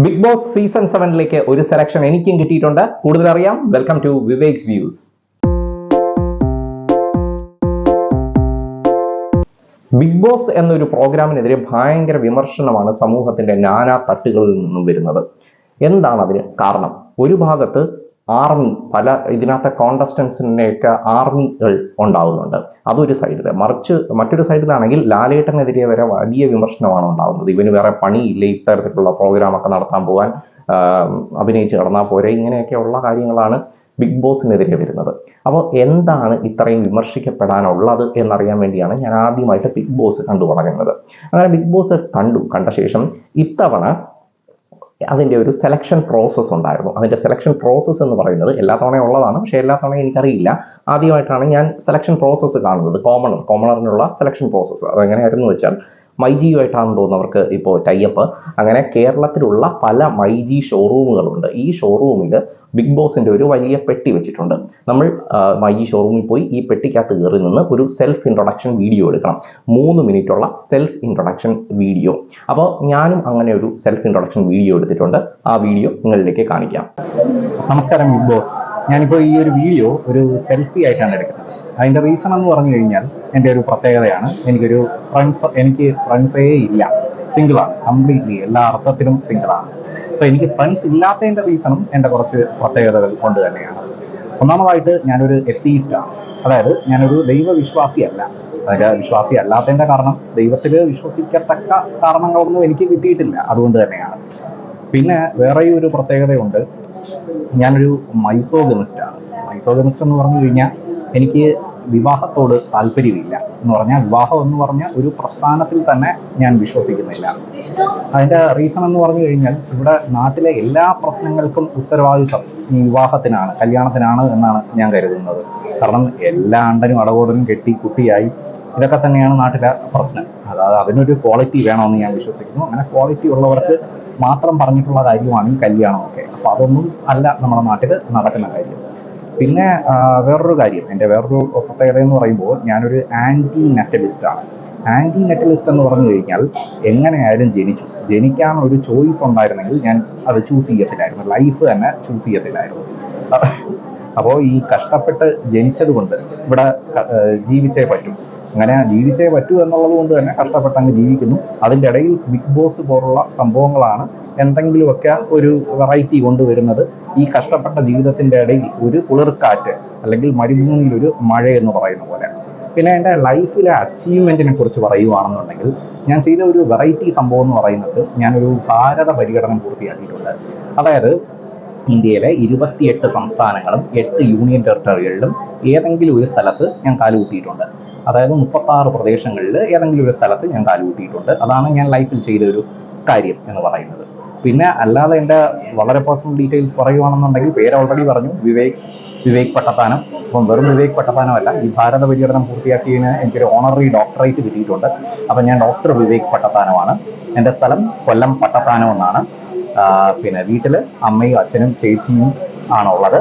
Big boss season 7ലേക്ക് ഒരു selection എനിക്കും കിട്ടിയിട്ടുണ്ട്. കൂടുതൽ അറിയാം, welcome to Vivek's views. Big boss എന്നൊരു പ്രോഗ്രാമിനെതിരെ ഭയങ്കര വിമർശനമാണ് സമൂഹത്തിന്റെ നാനാ തട്ടുകളിൽ നിന്നും വരുന്നത്. എന്താണ് അതിന് കാരണം? ഒരു ഭാഗത്ത് ആർമി, പല ഇതിനകത്തെ കോണ്ടസ്റ്റൻസിൻ്റെയൊക്കെ ആർമികൾ ഉണ്ടാവുന്നുണ്ട്, അതൊരു സൈഡിൽ. മറ്റൊരു സൈഡിലാണെങ്കിൽ ലാലേട്ടനെതിരെ വരെ വലിയ വിമർശനമാണ് ഉണ്ടാകുന്നത്. ഇവന് വേറെ പണിയില്ല, ഇത്തരത്തിലുള്ള പ്രോഗ്രാമൊക്കെ നടത്താൻ പോകാൻ, അഭിനയിച്ച് കടന്നാൽ പോരെ, ഇങ്ങനെയൊക്കെയുള്ള കാര്യങ്ങളാണ് ബിഗ് ബോസിനെതിരെ വരുന്നത്. അപ്പോൾ എന്താണ് ഇത്രയും വിമർശിക്കപ്പെടാനുള്ളത് എന്നറിയാൻ വേണ്ടിയാണ് ഞാൻ ആദ്യമായിട്ട് ബിഗ് ബോസ് കണ്ടു തുടങ്ങുന്നത്. അങ്ങനെ ബിഗ് ബോസ് കണ്ട ശേഷം ഇത്തവണ അതിൻ്റെ ഒരു സെലക്ഷൻ പ്രോസസ്സ് ഉണ്ടായിരുന്നു. അതിൻ്റെ സെലക്ഷൻ പ്രോസസ്സ് എന്ന് പറയുന്നത് എല്ലാ തവണയും ഉള്ളതാണ്, പക്ഷേ എല്ലാ തവണയും എനിക്കറിയില്ല. ആദ്യമായിട്ടാണ് ഞാൻ സെലക്ഷൻ പ്രോസസ്സ് കാണുന്നത്. കോമണറിനുള്ള സെലക്ഷൻ പ്രോസസ്സ് അതെങ്ങനെയായിരുന്നു വെച്ചാൽ, മൈജിയുമായിട്ടാണെന്ന് തോന്നുന്നവർക്ക് ഇപ്പോൾ ടൈപ്പ്. അങ്ങനെ കേരളത്തിലുള്ള പല മൈജി ഷോറൂമുകളുണ്ട്. ഈ ഷോറൂമിൽ ബിഗ് ബോസിൻ്റെ ഒരു വലിയ പെട്ടി വെച്ചിട്ടുണ്ട്. നമ്മൾ മൈജി ഷോറൂമിൽ പോയി ഈ പെട്ടിക്കകത്ത് കയറി നിന്ന് ഒരു സെൽഫ് ഇൻട്രൊഡക്ഷൻ വീഡിയോ എടുക്കണം. 3 മിനിറ്റുള്ള സെൽഫ് ഇൻട്രൊഡക്ഷൻ വീഡിയോ. അപ്പോൾ ഞാനും അങ്ങനെ ഒരു സെൽഫ് ഇൻട്രൊഡക്ഷൻ വീഡിയോ എടുത്തിട്ടുണ്ട്. ആ വീഡിയോ നിങ്ങളിലേക്ക് കാണിക്കാം. നമസ്കാരം ബിഗ് ബോസ്. ഞാനിപ്പോൾ ഈ ഒരു വീഡിയോ ഒരു സെൽഫി ആയിട്ടാണ് എടുക്കുന്നത്. അതിൻ്റെ റീസൺ എന്ന് പറഞ്ഞു കഴിഞ്ഞാൽ എൻ്റെ ഒരു പ്രത്യേകതയാണ്. എനിക്ക് ഫ്രണ്ട്സേ ഇല്ല, സിംഗിളാണ്, കംപ്ലീറ്റ്ലി എല്ലാ അർത്ഥത്തിലും സിംഗിളാണ്. അപ്പോൾ എനിക്ക് ഫ്രണ്ട്സ് ഇല്ലാത്തതിൻ്റെ റീസണും എൻ്റെ കുറച്ച് പ്രത്യേകതകൾ കൊണ്ട് തന്നെയാണ്. ഒന്നാമതായിട്ട് ഞാനൊരു എത്തീസ്റ്റാണ്, അതായത് ഞാനൊരു ദൈവവിശ്വാസിയല്ല. അതായത് വിശ്വാസി അല്ലാത്തതിൻ്റെ കാരണം ദൈവത്തിൽ വിശ്വസിക്കത്തക്ക കാരണങ്ങളൊന്നും എനിക്ക് കിട്ടിയിട്ടില്ല, അതുകൊണ്ട് തന്നെയാണ്. പിന്നെ വേറെയും ഒരു പ്രത്യേകതയുണ്ട്, ഞാനൊരു മൈസോഗമിസ്റ്റാണ്. മൈസോഗമിസ്റ്റ് എന്ന് പറഞ്ഞു കഴിഞ്ഞാൽ എനിക്ക് വിവാഹത്തോട് താല്പര്യമില്ല. എന്ന് പറഞ്ഞാൽ വിവാഹം എന്ന് പറഞ്ഞ ഒരു പ്രസ്ഥാനത്തിൽ തന്നെ ഞാൻ വിശ്വസിക്കുന്നില്ല. അതിൻ്റെ റീസൺ എന്ന് പറഞ്ഞു കഴിഞ്ഞാൽ, ഇവിടെ നാട്ടിലെ എല്ലാ പ്രശ്നങ്ങൾക്കും ഉത്തരവാദിത്വം ഈ വിവാഹത്തിനാണ്, കല്യാണത്തിനാണ് എന്നാണ് ഞാൻ കരുതുന്നത്. കാരണം എല്ലാ അണ്ടനും അടകോടനും കെട്ടി കുട്ടിയായി, ഇതൊക്കെ തന്നെയാണ് നാട്ടിലെ പ്രശ്നം. അതായത് അതിനൊരു ക്വാളിറ്റി വേണമെന്ന് ഞാൻ വിശ്വസിക്കുന്നു. അങ്ങനെ ക്വാളിറ്റി ഉള്ളവർക്ക് മാത്രം പറഞ്ഞിട്ടുള്ള കാര്യമാണ് ഈ കല്യാണമൊക്കെ. അപ്പോൾ അതൊന്നും അല്ല നമ്മുടെ നാട്ടിൽ നടക്കുന്ന കാര്യം. പിന്നെ വേറൊരു കാര്യം, എൻ്റെ വേറൊരു പ്രത്യേകത എന്ന് പറയുമ്പോൾ, ഞാനൊരു ആൻറ്റി നെറ്റലിസ്റ്റാണ്. ആൻറ്റി നെറ്റലിസ്റ്റ് എന്ന് പറഞ്ഞു കഴിഞ്ഞാൽ, എങ്ങനെയായാലും ജനിക്കാൻ ഒരു ചോയ്സ് ഉണ്ടായിരുന്നെങ്കിൽ ഞാൻ അത് ചൂസ് ചെയ്യത്തില്ലായിരുന്നു, ലൈഫ് തന്നെ ചൂസ് ചെയ്യത്തില്ലായിരുന്നു. അപ്പോൾ ഈ കഷ്ടപ്പെട്ട് ജനിച്ചത് കൊണ്ട് ഇവിടെ ജീവിച്ചേ പറ്റൂ, അങ്ങനെ ജീവിച്ചേ പറ്റൂ എന്നുള്ളത് കൊണ്ട് തന്നെ കഷ്ടപ്പെട്ട് അങ്ങ് ജീവിക്കുന്നു. അതിൻ്റെ ഇടയിൽ ബിഗ് ബോസ് പോലുള്ള സംഭവങ്ങളാണ് എന്തെങ്കിലുമൊക്കെ ഒരു വെറൈറ്റി കൊണ്ടുവരുന്നത്. ഈ കഷ്ടപ്പെട്ട ജീവിതത്തിൻ്റെ ഇടയിൽ ഒരു കുളിർക്കാറ്റ്, അല്ലെങ്കിൽ മരുഭൂമിയിലൊരു മഴ എന്ന് പറയുന്ന പോലെ. പിന്നെ എൻ്റെ ലൈഫിലെ അച്ചീവ്മെൻറ്റിനെ കുറിച്ച് പറയുകയാണെന്നുണ്ടെങ്കിൽ, ഞാൻ ചെയ്ത ഒരു വെറൈറ്റി സംഭവം എന്ന് പറയുന്നത്, ഞാനൊരു ഭാരത പര്യടനം പൂർത്തിയാക്കിയിട്ടുണ്ട്. അതായത് ഇന്ത്യയിലെ 28 സംസ്ഥാനങ്ങളും 8 യൂണിയൻ ടെറിട്ടറികളിലും ഏതെങ്കിലും ഒരു സ്ഥലത്ത് ഞാൻ കാലുകുത്തിയിട്ടുണ്ട്. അതായത് 36 പ്രദേശങ്ങളിൽ ഏതെങ്കിലും ഒരു സ്ഥലത്ത് ഞാൻ കാലുകുത്തിയിട്ടുണ്ട്. അതാണ് ഞാൻ ലൈഫിൽ ചെയ്ത ഒരു കാര്യം എന്ന് പറയുന്നത്. പിന്നെ അല്ലാതെ എൻ്റെ വളരെ പേഴ്സണൽ ഡീറ്റെയിൽസ് പറയുകയാണെന്നുണ്ടെങ്കിൽ, പേര് ഓൾറെഡി പറഞ്ഞു, വിവേക് പട്ടത്താനം. അപ്പം വെറും വിവേക് പട്ടത്താനമല്ല, ഈ ഭാരത പര്യടനം പൂർത്തിയാക്കിയതിന് എനിക്കൊരു ഓണററി ഡോക്ടറേറ്റ് കിട്ടിയിട്ടുണ്ട്. അപ്പം ഞാൻ ഡോക്ടർ വിവേക് പട്ടത്താനമാണ്. എൻ്റെ സ്ഥലം കൊല്ലം പട്ടത്താനം എന്നാണ്. പിന്നെ വീട്ടിൽ അമ്മയും അച്ഛനും ചേച്ചിയും ആണുള്ളത്.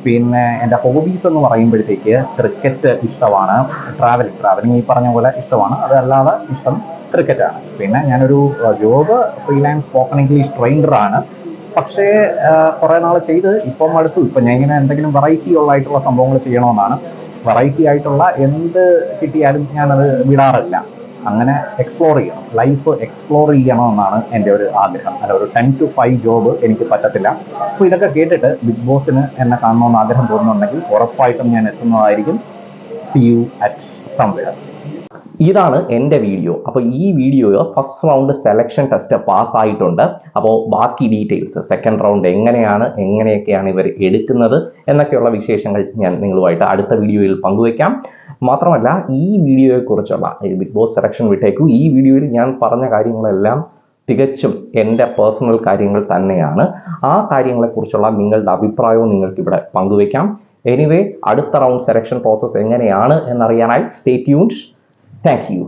പിന്നെ എൻ്റെ ഹോബീസ് എന്ന് പറയുമ്പോഴത്തേക്ക് ക്രിക്കറ്റ് ഇഷ്ടമാണ്, ട്രാവലിംഗ് ഈ പറഞ്ഞ പോലെ ഇഷ്ടമാണ്. അതല്ലാതെ ഇഷ്ടം ക്രിക്കറ്റാണ്. പിന്നെ ഞാനൊരു ജോബ് ഫ്രീലാൻസ് സ്പോക്കൺ ഇംഗ്ലീഷ് ട്രെയിനറാണ്. പക്ഷേ കുറേ നാൾ ചെയ്ത് ഇപ്പം അടുത്തു. ഇപ്പം ഞാൻ ഇങ്ങനെ എന്തെങ്കിലും വെറൈറ്റി ഉള്ളതായിട്ടുള്ള സംഭവങ്ങൾ ചെയ്യണമെന്നാണ്. വെറൈറ്റി ആയിട്ടുള്ള എന്ത് കിട്ടിയാലും ഞാനത് വിടാറില്ല. അങ്ങനെ എക്സ്പ്ലോർ ചെയ്യണം, ലൈഫ് എക്സ്പ്ലോർ ചെയ്യണമെന്നാണ് എൻ്റെ ഒരു ആഗ്രഹം. അല്ല, ഒരു 10 to 5 ജോബ് എനിക്ക് പറ്റത്തില്ല. അപ്പോൾ ഇതൊക്കെ കേട്ടിട്ട് ബിഗ് ബോസിന് എന്നെ കാണണമെന്ന് ആഗ്രഹം തോന്നുന്നുണ്ടെങ്കിൽ ഉറപ്പായിട്ടും ഞാൻ എത്തുന്നതായിരിക്കും. See you at somewhere. ഇതാണ് എൻ്റെ വീഡിയോ. അപ്പോൾ ഈ video first round selection test പാസ്സായിട്ടുണ്ട്. അപ്പോൾ ബാക്കി ഡീറ്റെയിൽസ്, സെക്കൻഡ് റൗണ്ട് എങ്ങനെയൊക്കെയാണ് ഇവർ എടുക്കുന്നത് എന്നൊക്കെയുള്ള വിശേഷങ്ങൾ ഞാൻ നിങ്ങളുമായിട്ട് അടുത്ത വീഡിയോയിൽ പങ്കുവയ്ക്കാം. മാത്രമല്ല, ഈ വീഡിയോയെക്കുറിച്ചുള്ള ബിഗ് ബോസ് സെലക്ഷൻ വിട്ടേക്കു, ഈ വീഡിയോയിൽ ഞാൻ പറഞ്ഞ കാര്യങ്ങളെല്ലാം തികച്ചും എൻ്റെ പേഴ്സണൽ കാര്യങ്ങൾ തന്നെയാണ്. ആ കാര്യങ്ങളെക്കുറിച്ചുള്ള നിങ്ങളുടെ അഭിപ്രായവും നിങ്ങൾക്കിവിടെ പങ്കുവയ്ക്കാം. എനിവേ, അടുത്ത റൗണ്ട് സെലക്ഷൻ പ്രോസസ്സ് എങ്ങനെയാണ് എന്നറിയാനായി സ്റ്റേ ട്യൂൺഡ്. Thank you.